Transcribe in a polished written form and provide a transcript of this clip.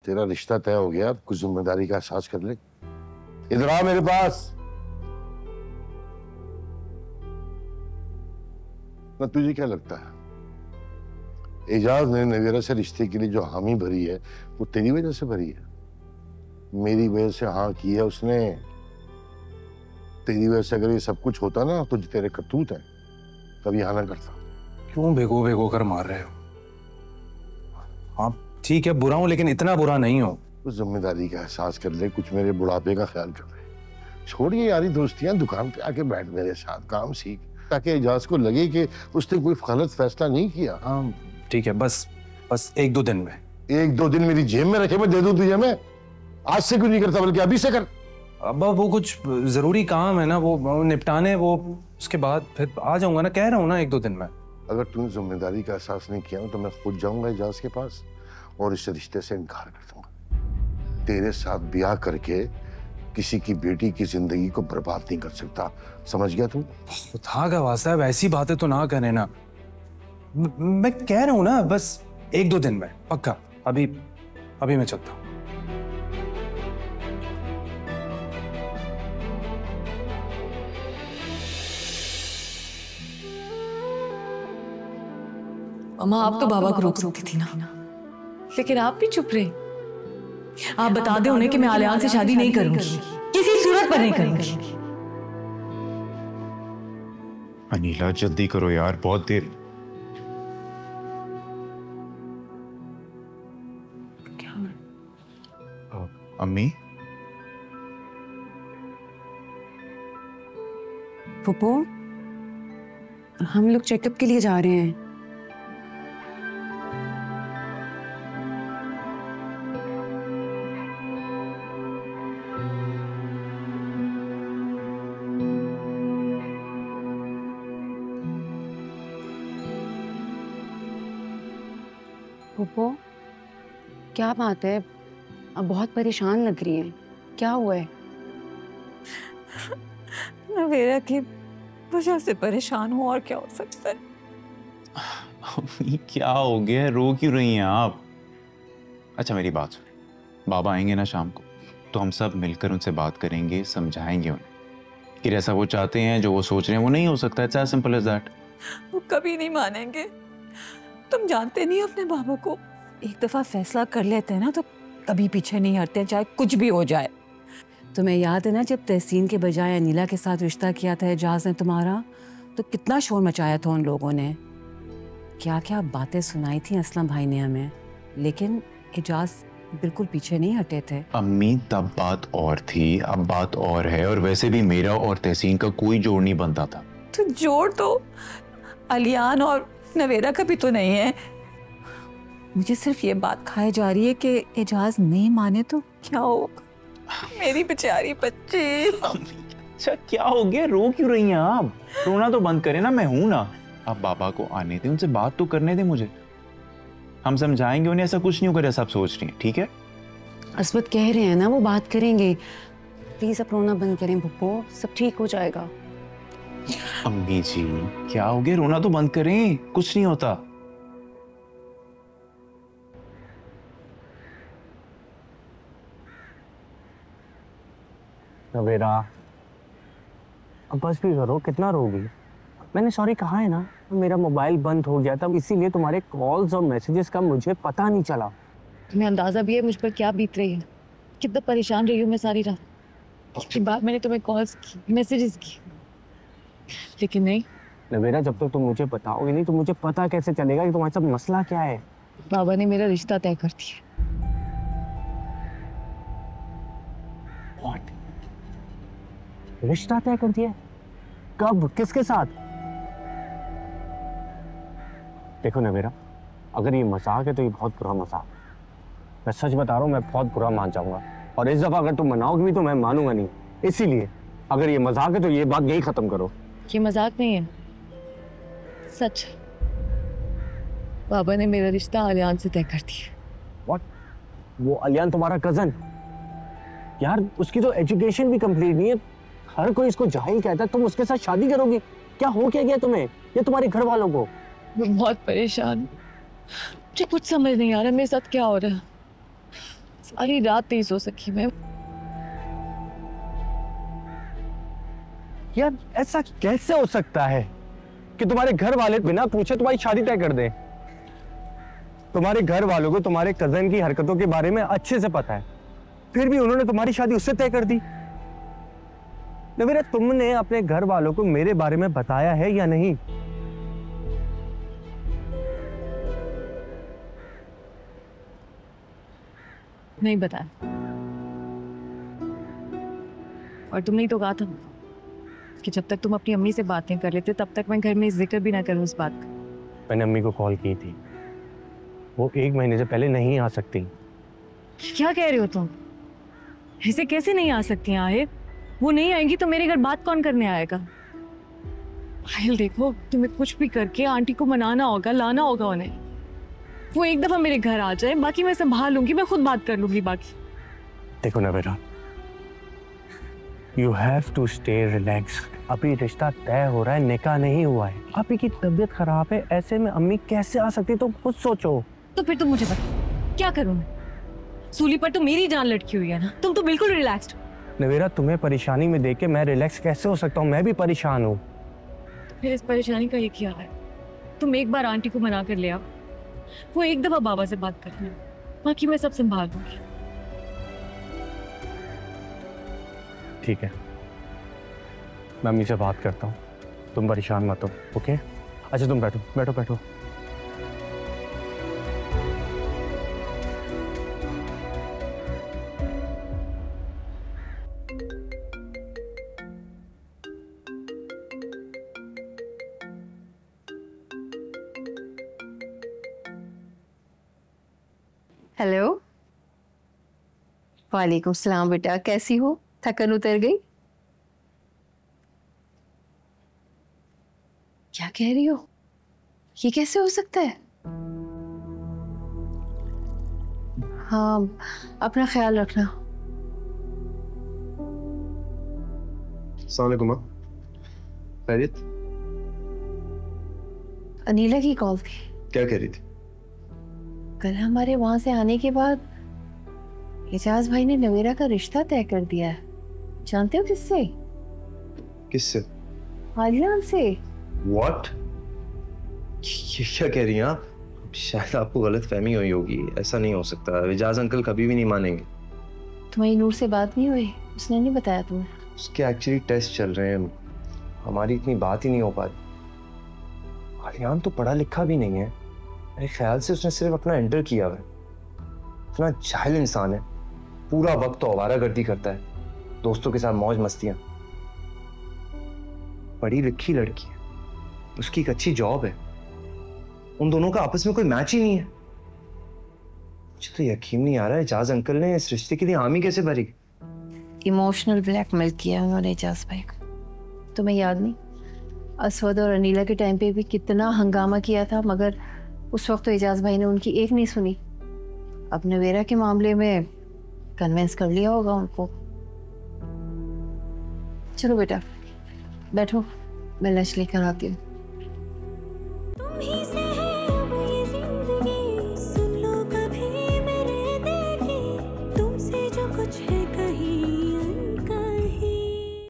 तेरा रिश्ता तय हो गया, कुछ जिम्मेदारी का एहसास कर ले। इधर आ मेरे पास। ना तुझे क्या लगता है एजाज ने नवेरा से रिश्ते के लिए जो हामी भरी है वो तेरी वजह से भरी है? मेरी वजह से हाँ की है उसने। तेरी वजह से अगर ये सब कुछ होता ना तो जो तेरे करतूत है कभी हाँ ना करता। क्यों भिगो भिगो कर मार रहे हो? आप ठीक है, बुरा हूं लेकिन इतना बुरा नहीं हो। कुछ जिम्मेदारी का एहसास कर ले, कुछ मेरे बुढ़ापे का ख्याल कर ले। छोड़िए यारी दोस्तियां, दुकान पे आके बैठ मेरे साथ, काम सीख, ताकि एजाज को लगे कि उसने कोई गलत फैसला नहीं किया। हाँ ठीक है, बस एक दो दिन में। एक दो दिन मेरी जेब में रखे मैं दे दूं तुझे? मैं आज से क्यों नहीं करता, बल्कि अभी से कर। अब्बा वो कुछ जरूरी काम है ना, वो निपटाने, वो उसके बाद फिर आ जाऊंगा ना, कह रहा हूँ ना एक दो दिन में। अगर तूने जिम्मेदारी का एहसास नहीं किया तो मैं खुद जाऊंगा एजाज के पास और इस रिश्ते से इनकार कर दूंगा। तेरे साथ ब्याह करके किसी की बेटी की जिंदगी को बर्बाद नहीं कर सकता, समझ गया तू? खुदा का वास्ता है, वैसी बातें तो ना करें ना। मैं कह रहा हूँ ना, बस एक दो दिन में पक्का। अभी मैं चलता हूँ। मम्मा आप तो बाबा को रोक सकती थी ना, लेकिन आप भी चुप रहे। आप बता दे उन्हें कि मैं आलियान से शादी नहीं करूंगी, किसी सूरत पर नहीं करूंगी। अनीला जल्दी करो यार, बहुत देर। क्या? अम्मी? पुप्पो, हम लोग चेकअप के लिए जा रहे हैं। पुप्पो, क्या बात है? अब बहुत परेशान लग रही है, क्या हुआ है? नवेरा की वजह से परेशान हूँ, और क्या हो सकता है? क्या हो गया, रो क्यों रही हैं आप? अच्छा मेरी बात सुनो, बाबा आएंगे ना शाम को तो हम सब मिलकर उनसे बात करेंगे, समझाएंगे उन्हें कि जैसा वो चाहते हैं, जो वो सोच रहे हैं वो नहीं हो सकता। It's as simple as that. वो कभी नहीं मानेंगे। तुम जानते नहीं अपने बाबा को, एक दफा फैसला कर लेते हैं ना तो कभी पीछे नहीं हटते, चाहे कुछ भी हो जाए। तुम्हें याद है ना जब तहसीन के बजाय अनीला के साथ रिश्ता किया था एजाज ने तुम्हारा, तो कितना शोर मचाया था उन लोगों ने, क्या क्या बातें सुनाई थी असलम भाई ने हमें, लेकिन एजाज बिल्कुल पीछे नहीं हटे थे। अम्मी तब बात और थी, अब बात और है, और वैसे भी मेरा और तहसीन का कोई जोड़ नहीं बनता था। तो जोड़ तो अलियान और नवेरा का भी तो नहीं है। मुझे सिर्फ ये बात खाई जा रही है कि एजाज नहीं माने तो क्या होगा, मेरी बेचारी बच्ची। अच्छा क्या हो गया, रो क्यों रही हैं आप? रोना तो बंद करें ना, मैं हूं ना। आप बाबा को आने दें, उनसे बात तो करने दें मुझे, हम समझाएंगे उन्हें। ऐसा कुछ नहीं होगा जैसा आप सोच रही हैं, ठीक है? असवद कह रहे हैं ना वो बात करेंगे, प्लीज आप रोना बंद करें पुप्पो, सब ठीक हो जाएगा। अम्मी जी क्या हो गया, रोना तो बंद करें, कुछ नहीं होता। नवेरा अब बस भी करो, कितना रोगी? मैंने सॉरी कहा है ना, मेरा मोबाइल बंद हो गया था, इसीलिए तुम्हारे कॉल्स और मैसेजेस का मुझे पता नहीं चला। तुम्हें अंदाजा भी है मुझ पर क्या बीत रही है, कितना परेशान रही हूँ मैं सारी रात। उसके बाद मैंने तुम्हें कॉल्स की, मैसेजेस की, लेकिन नहीं। नवेरा जब तक तुम मुझे बताओगे नहीं तो मुझे पता कैसे चलेगा कि तुम्हारे साथ मसला क्या है? बाबा ने मेरा रिश्ता तय कर दिया। What? रिश्ता तय कर दिया? कब, किसके साथ? देखो नवेरा, अगर ये मजाक है तो ये बहुत बुरा मजाक है। मैं सच बता रहा हूँ, मैं बहुत बुरा मान जाऊंगा, और इस दफा अगर तुम मनाओगे भी तो मैं मानूंगा नहीं। इसीलिए अगर ये मजाक है तो ये बात यही खत्म करो। ये मजाक नहीं है, सच। बाबा ने मेरा रिश्ता आलियान से तय कर दिया। What? वो अलियान तुम्हारा कजन? यार उसकी तो एजुकेशन भी कंप्लीट नहीं है, हर कोई इसको जाहिल कहता है, तुम उसके साथ शादी करोगी? क्या हो क्या गया तुम्हें, ये तुम्हारे घर वालों को? मैं बहुत परेशान, मुझे कुछ समझ नहीं आ रहा मेरे साथ क्या हो रहा है। सारी रात नहीं सो सकी मैं। यार ऐसा कैसे हो सकता है कि तुम्हारे घर वाले बिना पूछे तुम्हारी शादी तय कर दें? तुम्हारे घर वालों को तुम्हारे कजन की हरकतों के बारे में अच्छे से पता है, फिर भी उन्होंने तुम्हारी शादी उससे तय कर दी। नवीरा, तुमने अपने घर वालों को मेरे बारे में बताया है या नहीं? नहीं बताया। और तुमने ही तो कहा था कि जब तक तुम अपनी अम्मी से बात नहीं कर लेते तब तक मैं घर में जिक्र भी ना करूं उस बात का। मैंने अम्मी को कॉल की थी, वो 1 महीने से पहले नहीं आ सकती। क्या कह रहे हो तुम? ऐसे कैसे नहीं आ सकती हैं आहिर? वो नहीं आएंगी तो मेरे घर बात कौन करने आएगा? आहिल देखो, तुम्हें कुछ भी करके आंटी को मनाना होगा, लाना होगा उन्हें। वो एक दफा मेरे घर आ जाए, बाकी मैं संभाल लूंगी, मैं खुद बात कर लूंगी बाकी। देखो Navira, you have to stay relax. अभी रिश्ता तय हो रहा है, निकाह नहीं हुआ है। अभी की तबीयत खराब है, ऐसे में अम्मी कैसे आ सकती? तुम खुद सोचो। तो फिर तुम मुझे बता, क्या करूं मैं? सूली पर तो मेरी जान लटकी हुई है ना। तुम तो बिल्कुल रिलैक्स्ड। नवीरा, तुम्हें परेशानी में देख के मैं रिलैक्स कैसे हो सकता हूँ? मैं भी परेशान हूँ। तो फिर इस परेशानी का ये क्या है? तुम एक बार आंटी को मना कर ले आओ, वो एक दफा बाबा से बात कर ले, बाकी मैं सब संभाल लूंगी। ठीक है, मैं अम्मी से बात करता हूँ, तुम परेशान मत हो। ओके? अच्छा तुम बैठो बैठो बैठो। हेलो, वालेकुम सलाम बेटा, कैसी हो? थकन उतर गई? क्या कह रही हो? ये कैसे हो सकता है? हाँ, अपना ख्याल रखना। अस्सलाम वालेकुम। खैरियत? अनीला की कॉल थी। क्या कह रही थी? कल हमारे वहां से आने के बाद एजाज भाई ने नवेरा का रिश्ता तय कर दिया है। जानते हो किससे? किससे? आलियान से। What? ये क्या कह रही हैं आप? शायद आपको गलत फहमी हुई होगी, ऐसा नहीं हो सकता। एजाज अंकल कभी भी नहीं मानेंगे। तुम्हारी नूर से बात नहीं हुई? उसने नहीं बताया तुम्हें? उसके एक्चुअली टेस्ट चल रहे हैं, हमारी इतनी बात ही नहीं हो पा रही। आलियान तो पढ़ा लिखा भी नहीं है, मेरे ख्याल से उसने सिर्फ अपना इंटर किया हुआ है। इतना जाहिल इंसान है, पूरा वक्त तो आवारागर्दी करता है, दोस्तों के साथ मौज मस्तियां। पढ़ी लिखी लड़की है, उसकी एक अच्छी जॉब है, उन दोनों का आपस में कोई मैच ही नहीं है। मुझे तो यकीन नहीं आ रहा है एजाज अंकल ने इस रिश्ते के लिए हामी कैसे भरी। इमोशनल ब्लैकमेल किया उन्होंने एजाज भाई को। तुम्हें याद नहीं, असवद और अनीला के टाइम पे भी कितना हंगामा किया था, मगर उस वक्त तो एजाज भाई ने उनकी एक नहीं सुनी। अब नवेरा के मामले में कन्विंस कर लिया होगा उनको। चलो बेटा बैठो, मैं लंच लेकर आती हूँ।